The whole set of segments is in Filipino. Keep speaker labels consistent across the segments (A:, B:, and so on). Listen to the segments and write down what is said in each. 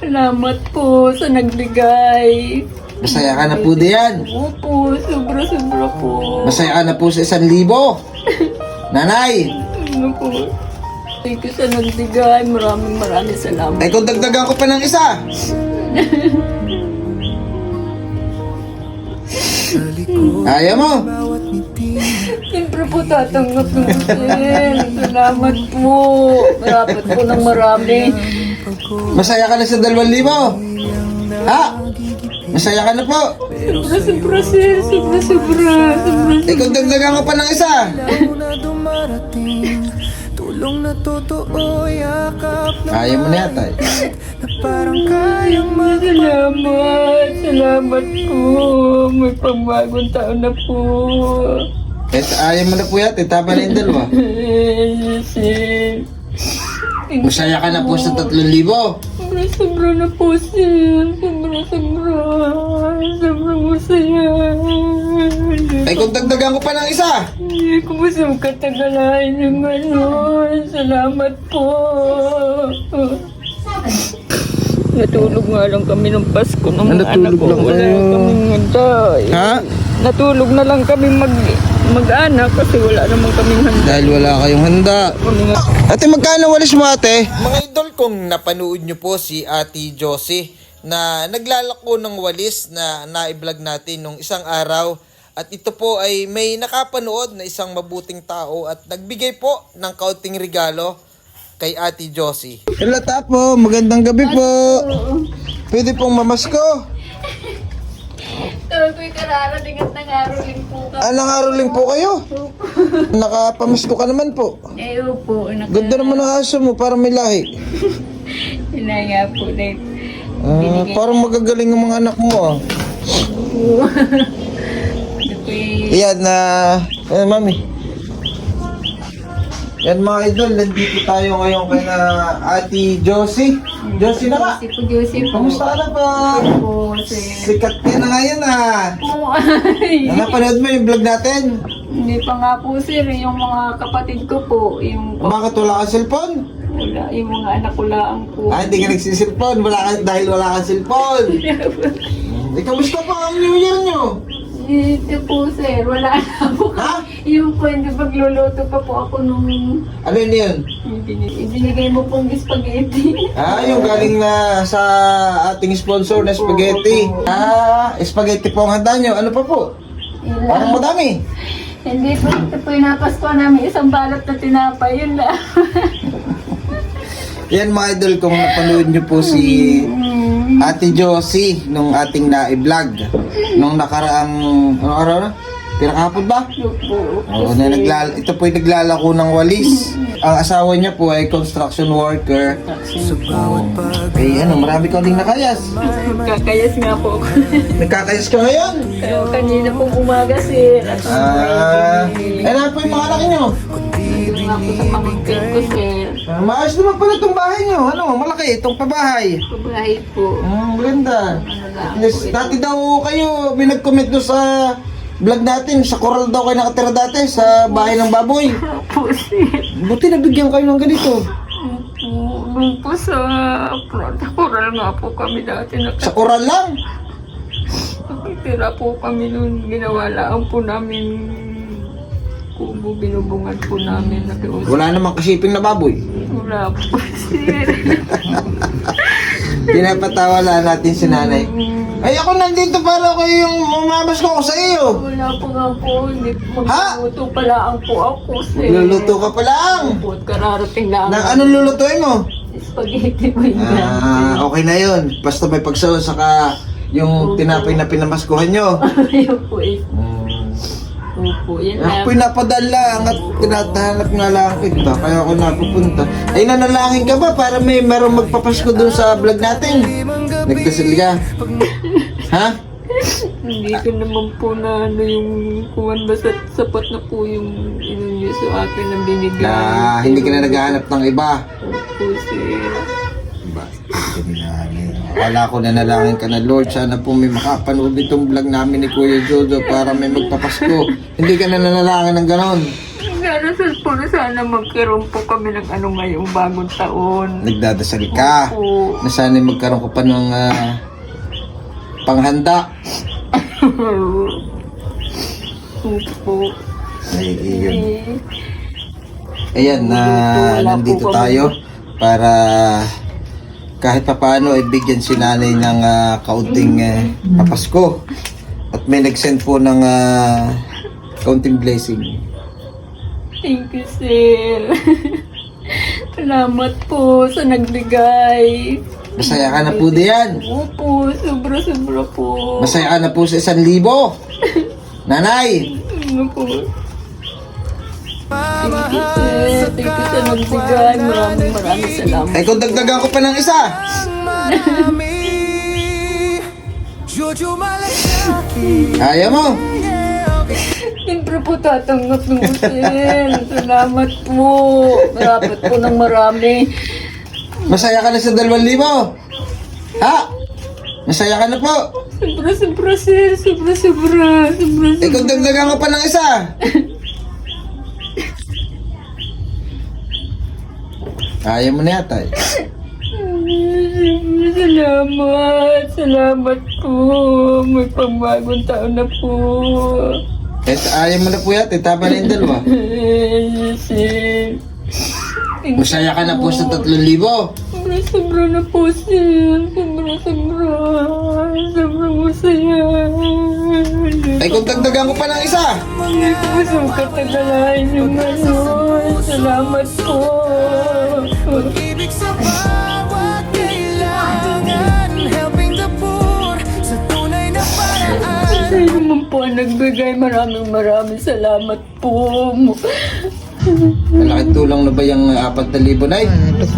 A: Salamat po sa nagbigay.
B: Masaya ka na po diyan.
A: Opo, sobra-sobra po.
B: Masaya ka na po sa 1,000. Nanay,
A: Ano po? Thank you sa nagbigay. Maraming salamat.
B: ay kung dagdagan ko pa ng isa. Ayaw mo?
A: Siyempre po tatanggap ng sir. Salamat po. Dapat po ng marami.
B: Masaya ka na sa 2,000? Ha? Masaya ka na po?
A: Sobra-sobra sir. Sobra-sobra.
B: Eh kung dagdagan ko pa ng isa.
C: Tulong na totoo, yakap na
B: Ayaw mo na yata eh.
C: parang kayang
A: Salamat. Salamat po. May pambagong taon na po.
B: Eh ayaw mo na po yata. Tama na yung 2.
A: Sir.
B: Masaya ka na po sa 3,000.
A: Sobra-sobra na po, sir. Sobra-sobra. Sobrang masaya.
B: Eh kung dagdagan ko pa ng isa.
A: Hindi ko masang katagalain ng Salamat po. Natulog nga lang kami ng Pasko ng mga anak
B: Natulog
A: ko.
B: lang
A: Wala
B: kayo.
A: kaming handa.
B: Ha?
A: Natulog na lang kami mag-anak kasi wala naman kaming handa.
B: Dahil wala kayong handa.
A: Kami nga
B: Ate, magkano walis mo ate? Mga idol, kung napanood nyo po si Ate Josie na naglalako ng walis na na-vlog natin nung isang araw. At ito po ay may nakapanood na isang mabuting tao at nagbigay po ng kaunting regalo kay Ate Josie. Hello Tapo, magandang gabi po. Pwede pong mamasko.
A: Tawag ko'y kararating at nangaroling po ka.
B: Ah, nangaroling po kayo? Nakapamasko ka naman po.
A: Eh, po.
B: Ganda naman ang aso mo, parang may lahi.
A: Hinaya po na
B: Ah, parang magagaling ang mga anak mo ah. Yan na, mami. Yan mga idol, nandito tayo ngayon kay na Ate Josie. Josie na ba?
A: Josie po.
B: Kamusta ka na po?
A: Po, sir.
B: Sikat ka na ngayon ah.
A: Po, ay.
B: Napanood mo yung vlog natin?
A: Hindi pa nga po, sir. Yung mga kapatid ko po.
B: Bakit wala kang cellphone?
A: Wala, yung mga anak ko lang po.
B: Ah, hindi ka nagsisilphone. Dahil wala kang cellphone. Kamusta po ang New Year nyo?
A: Dito po, sir. Wala na po.
B: Ha?
A: Yung po, hindi pagluluto pa po ako nung
B: Ano yun?
A: ibinigay mo pong spaghetti.
B: Ah, yung galing na sa ating sponsor na spaghetti. Ah, spaghetti po ang handa nyo. Ano pa po? Parang madami.
A: Hindi po, ito po yung napasko namin. Isang balot na tinapay. Yun lang.
B: Yan mga idol, kung napanood nyo po si Ate Josie nung ating na-vlog. Nung nakaraang, ano araw na? Pinakahapon ba? Oo, ito po yung naglalako ng walis. Ang asawa niya po ay construction worker. Eh ano, marami ka ding nakayas.
A: Kakayas nga po ako.
B: Nagkakayas ka ngayon?
A: Pero kanina pong umaga, sir.
B: Eh na po yung mga anak nyo?
A: Ito nga po sa pamangkin ko, sir.
B: Maayos naman pala itong bahay nyo. Ano, malaki itong pabahay.
A: Pabahay po.
B: Maganda. Yes, dati daw kayo, may nag-comment doon sa vlog natin, sa Coral daw kayo nakatira dati, sa bahay ng baboy.
A: Po, sir.
B: Buti nabigyan kayo ng ganito.
A: Nung po sa Coral nga po kami dati.
B: Sa Coral lang.
A: Nakitira po kami nun. Ginawa lang po namin kubo. Binubungan po namin. Nakiusap.
B: Wala namang kasiping na baboy.
A: Wala po, sir.
B: Pinapatawala natin si nanay. Ay ako nandito para ako yung mamamas ko sa iyo.
A: Wala po nga po. Hindi magluluto pala po ako, sir.
B: Luluto ka pa lang.
A: Po, kararating lang.
B: Na anong lulutuin mo?
A: Spaghetti po yun.
B: Okay na yun. Basta may pagsaw saka yung tinapay na pinamaskuhan nyo.
A: Ayun po eh. Opo, yan lang.
B: Ako'y napadala at tinahanap nga lang kita. Kaya ako napupunta. Ay nanalangin ka ba para may merong magpapasko dun sa vlog natin? Nagdasal ka? Ha?
A: Hindi ko naman po na ano yung kuwan ba sapat na po yung inunyo sa akin na binigay.
B: Na hindi ka na naghahanap ng iba.
A: Opo, sir.
B: Wala ko na nalangin ka na Lord. Sana po may makapanood itong vlog namin ni Kuya Jojo para may magpapasko. Hindi ka na nanalangin ng ganon.
A: nagdarasal po na sana magkaroon po kami ng ano ngayong bagong taon.
B: Nagdadasal ka
A: Opo.
B: na sana magkaroon ka pa ng panghanda.
A: Opo.
B: Ay, iyon.
A: Eh,
B: Ayan,
A: Wala po
B: nandito
A: kami.
B: tayo para kahit papaano ay bigyan si nanay ng kaunting papasko. At may nag-send po ng kaunting blessing.
A: Thank you, sir. Salamat po sa nagbigay.
B: Masaya ka na po diyan.
A: Opo, sobra-sobra po.
B: Masaya ka na po sa 1,000. Nanay!
A: Ano po? Thank you, sir. Thank you sa nagbigay. Maraming salamat.
B: Ay kung dagdagan ko pa ng isa.
C: marami Jojo malasaki
B: Ayaw mo.
A: Siyempre po tatanggap ng sir. Salamat po. Dapat po ng marami.
B: Masaya ka na sa 2,000. Ha? Masaya ka na po.
A: Sobra-sobra, sir. Sobra-sobra.
B: Eh kung dagdagan ko pa ng isa. Ayaw mo na yata eh.
A: Salamat. Salamat po. May pangbagong taon na po.
B: Eh ayaw mo na po yata eh. Tama na yung 2.
A: Sir.
B: Masaya ka na po sa 3,000.
A: Sobra-sobra na po, sir. Sobra-sobra. Sobrang masaya.
B: Ay kung dagdagan ko pa ng isa.
A: Hindi po sa katagalain yung ano. Salamat po.
C: Ibig sa bawat kailangan Helping the poor Sa tunay na paraan
A: Sa'yo naman po ang nagbigay. Maraming salamat po.
B: Malaking tulong na ba yung 4,000 na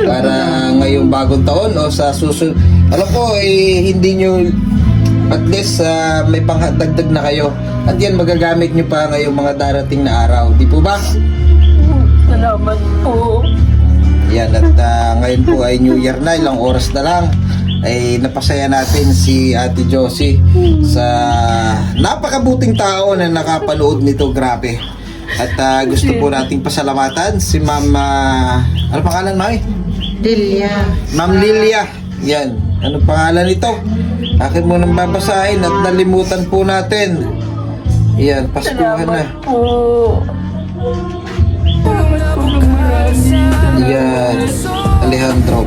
B: para ngayong bagong taon o sa susunod? Alam ko eh hindi nyo at least may pangdagdag na kayo at yan magagamit nyo pa ngayong mga darating na araw, di po ba?
A: Salamat po.
B: Yan at ngayon po ay New Year na, ilang oras na lang ay napasaya natin si Ate Josie sa napakabuting tao na nakapanood nito, grabe. At gusto po nating pasalamatan si Ma'am ano pangalan mo?
D: Lilia.
B: Ma'am Lilia. Yan. Ano pangalan nito? Akin mo nang babasahin at nalimutan po natin. Yan, Paskuhan na.
A: Salamat po. Salamat po ng marami.
B: Yan. Alejandro.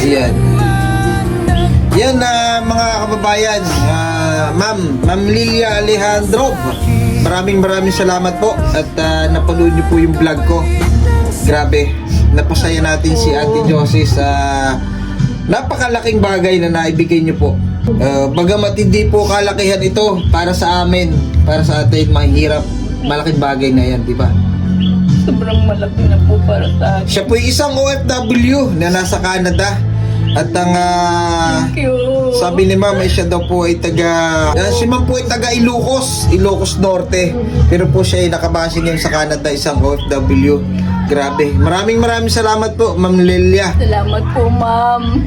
B: Yan. Yan mga kababayan. Ma'am Lilia Alejandro. Maraming salamat po at napanood niyo po yung vlog ko. Grabe, napasaya natin si Ate Josie sa napakalaking bagay na naibigay niyo po. Bagamat hindi po kalakihan ito para sa amin, para sa atin mahirap, malaking bagay na yan, di ba?
A: Sobrang malaki na po para sa akin.
B: Siya po ay isang OFW na nasa Canada. At ang
A: Thank you.
B: sabi ni Ma'am ay siya daw po ay si Ma'am po ay taga Ilocos Norte. Pero po siya ay nakabase ngayon sa Canada, isang OFW. Grabe. Maraming salamat po, Ma'am Lilia.
A: Salamat po, ma'am.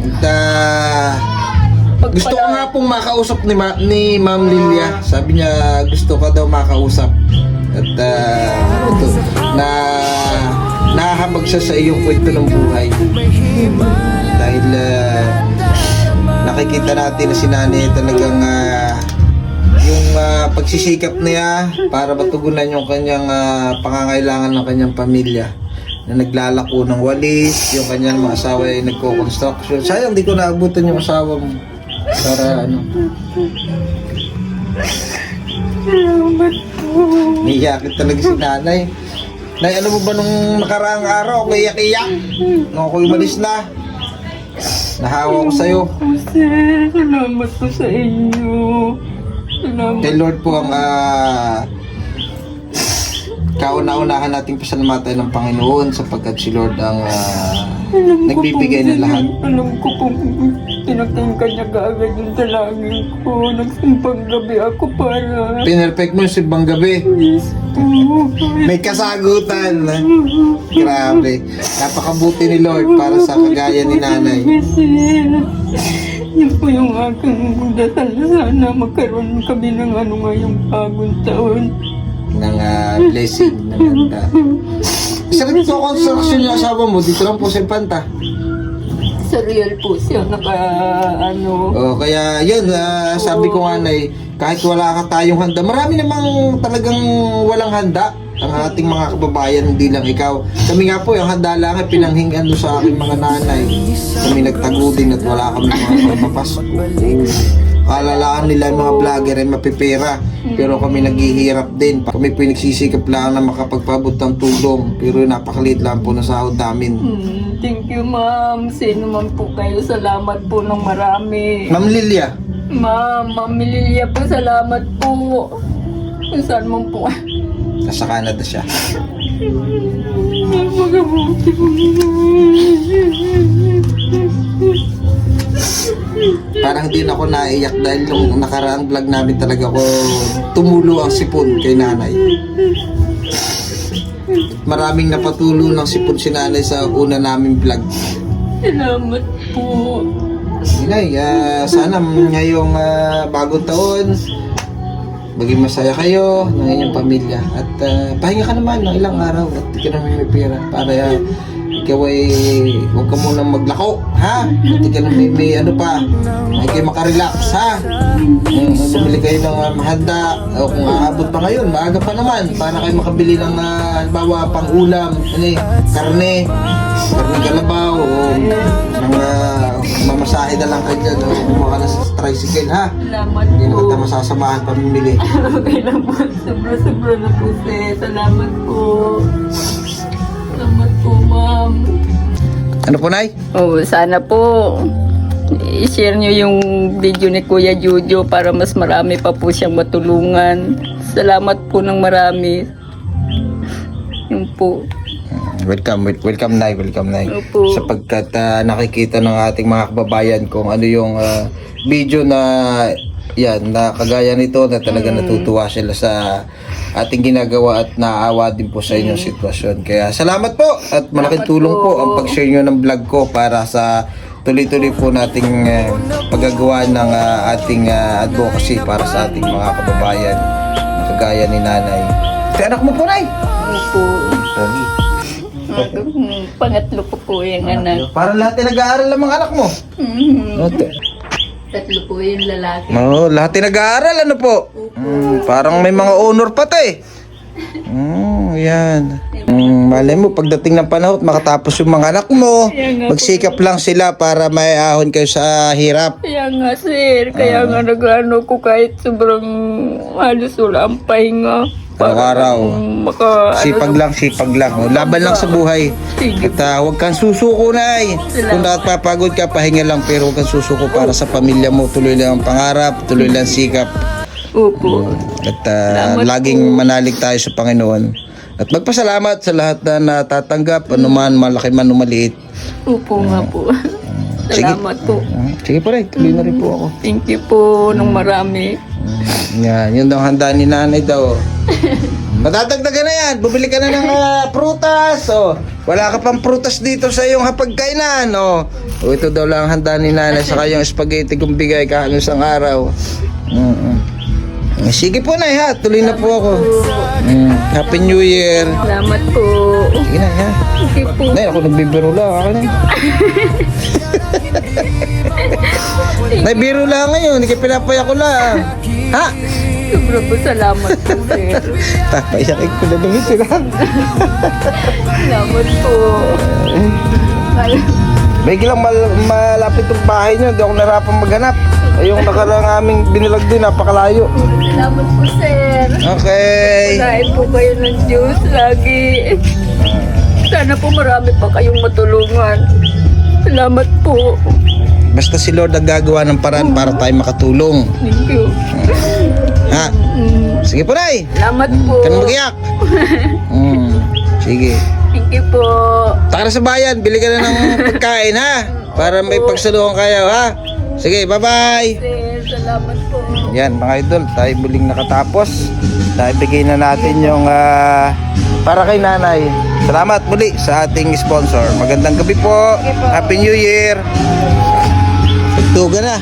B: At gusto ko nga pong makausap ni Ma'am Lilia. Sabi niya gusto ka daw makausap. At ito, nahahabag siya sa iyong kwento ng buhay. Dahil nakikita natin na si nanay talagang yung pagsisikap niya para matugunan yung kanyang pangangailangan ng kanyang pamilya, na naglalako ng walis, yung kanyang mga asawa ay nagko-construction. Sayang di ko naabutan yung asawa mo para ano.
A: Salamat po.
B: Niyakit talaga si nanay. Nay, ano mo ba nung nakaraang araw ako iyak-iyak nung ako umalis na? Nahawa ko sa'yo.
A: Sir, salamat po sa inyo. Salamat.
B: Kay Lord po ang kauna-unahan nating pasalamatan ng Panginoon sapagkat si Lord ang nagbibigay ng lahat.
A: Alam ko po, tinatang kanya kaagad yung talangin ko. Nagsimpang gabi ako para...
B: Pinerfect mo yung simbang gabi.
A: Yes po.
B: May kasagutan. Grabe. Napakabuti ni Lord para sa kagaya ni nanay.
A: Kasi, yun po yung aking dasal. Sana magkaroon kami ng ano ngayong bagong taon.
B: ng blessing ng handa. Isa rin ito construction yung asawa mo, dito lang po sa Infanta.
A: Sa real po siya,
B: Kaya yun, sabi ko nga na kahit wala ka tayong handa, marami namang talagang walang handa. Ang ating mga kababayan, hindi lang ikaw. Kami nga po, yung handa lang ay pinanghingan doon sa aking mga nanay. Kami nagtago din at wala kami mga papapasko. Kalalaan nila yung mga vlogger ay mapipera. Pero kami naghihirap din. Kami pinagsisikap lang na makapagpabot ng tulong. Pero napakaliit lang po na sahod namin.
A: Thank you, ma'am. Sino man po kayo, salamat po ng marami.
B: Ma'am Lilia,
A: Ma'am Lilia po, salamat po. Kung saan mo po.
B: nasa Canada siya.
A: Magabuti po.
B: Parang din ako naiyak dahil nung nakaraang vlog namin talaga ko tumulo ang sipon kay nanay. Maraming napatulo ng sipon si nanay sa una naming vlog.
A: Salamat po.
B: Inay, sana ngayong bagong taon maging masaya kayo ng inyong pamilya at pahinga ka naman ng ilang araw at di ka naman may pera para ikaw ay huwag ka munang maglako, ha? At di ka naman may ano pa, ay kayo makarelax, ha? Bumili kayo ng mahanda o kung aabot pa ngayon, maaga pa naman para kayo makabili ng halimbawa pang ulam, karne kalabaw o mga mamasahe na lang kayo dyan o kumuha ka na sa tricycle, ha?
A: Salamat
B: Hindi na
A: po.
B: kita masasamahan pamimili.
A: Okay lang po. Sobra-sobra na po, sir. Salamat po. Salamat po, ma'am.
B: Ano po, Nay?
A: Sana po i-share nyo yung video ni Kuya Jojo para mas marami pa po siyang matulungan. Salamat po ng marami. Yun po.
B: Welcome Nay, welcome Nay.
A: Opo.
B: Sapagkat nakikita ng ating mga kababayan kung ano yung video na yan, na kagaya nito na talaga natutuwa sila sa ating ginagawa at naaawa din po sa inyong sitwasyon. Kaya salamat po at malaking
A: Salamat
B: tulong po
A: po
B: ang pag-share nyo ng vlog ko para sa tuloy-tuloy po nating paggagawa ng ating advocacy para sa ating mga kababayan na kagaya ni Nanay. Ito anak mo po, Nay!
A: Opo.
B: Pogi.
A: Pangatlo ko po yung anak.
B: Para lahat ay nag-aaral ang mga anak mo.
A: Tatlo po yung lalaki.
B: Oo, lahat ay nag-aaral, ano po? Parang may mga honor pa tayo. Yan. Malay mo, pagdating ng panahon, makatapos yung mga anak mo, magsikap lang sila para may ahon kayo sa hirap.
A: Kaya nga, sir. Kaya nga nag-ano ko kahit sobrang halos wala ang pahinga.
B: Araw-araw.
A: Sipag
B: Sipag lang. O, laban lang sa buhay. At huwag kang susuko, Nay. Kung dapat papagod ka, pahinga lang. Pero huwag kang susuko para sa pamilya mo. Tuloy lang ang pangarap, tuloy lang sikap.
A: Opo.
B: At laging manalig tayo sa Panginoon. At magpasalamat sa lahat na natatanggap, anuman, malaki man o maliit.
A: Opo nga po.
B: Sige.
A: Salamat po.
B: Sige po, Nay. Tuloy na rin po ako.
A: Thank you po ng marami.
B: Yan, yun daw handa ni nanay daw. Matatagdagan na yan. Bumili ka na ng prutas. Oh. Wala ka pang prutas dito sa iyong hapagkainan. Oh. Ito daw lang ang handa ni nanay sa kayong spaghetti kung bigay ka hanggang isang araw. Sige po, Nay, ha. Tuloy na po ako. Happy New Year.
A: Salamat po.
B: Sige na, ha.
A: Sige po.
B: Nay, ako nagbibiro lang. Ako na. Nay, biro lang ngayon. Hindi ka pinapaya ko lang. Ha?
A: Sobra po salamat po, sir.
B: Papayakin ko na naman sila.
A: Salamat po.
B: Biglang lang malapit yung bahay nyo. Hindi ako narapang maghanap. Yung nakarang aming binilag din, napakalayo.
A: Salamat po, sir.
B: Okay.
A: Kain po kayo ng Diyos lagi. Sana po marami pa kayong matulungan. Salamat po.
B: Basta si Lord ang gagawa ng paraan para tayo makatulong.
A: Thank you.
B: Ha? Sige po, Nay.
A: Salamat po.
B: Kan magiyak. Sige.
A: Thank you po.
B: Taka na sa bayan, bili ka na ng pagkain, ha? Para may pagsaluhan kayo, ha? Sige, bye-bye.
A: Sir, salamat po.
B: Yan, mga idol, tayo muling nakatapos. Naibigay na natin yung para kay nanay. Salamat muli sa ating sponsor. Magandang gabi po. Happy New Year. Tugtugan na.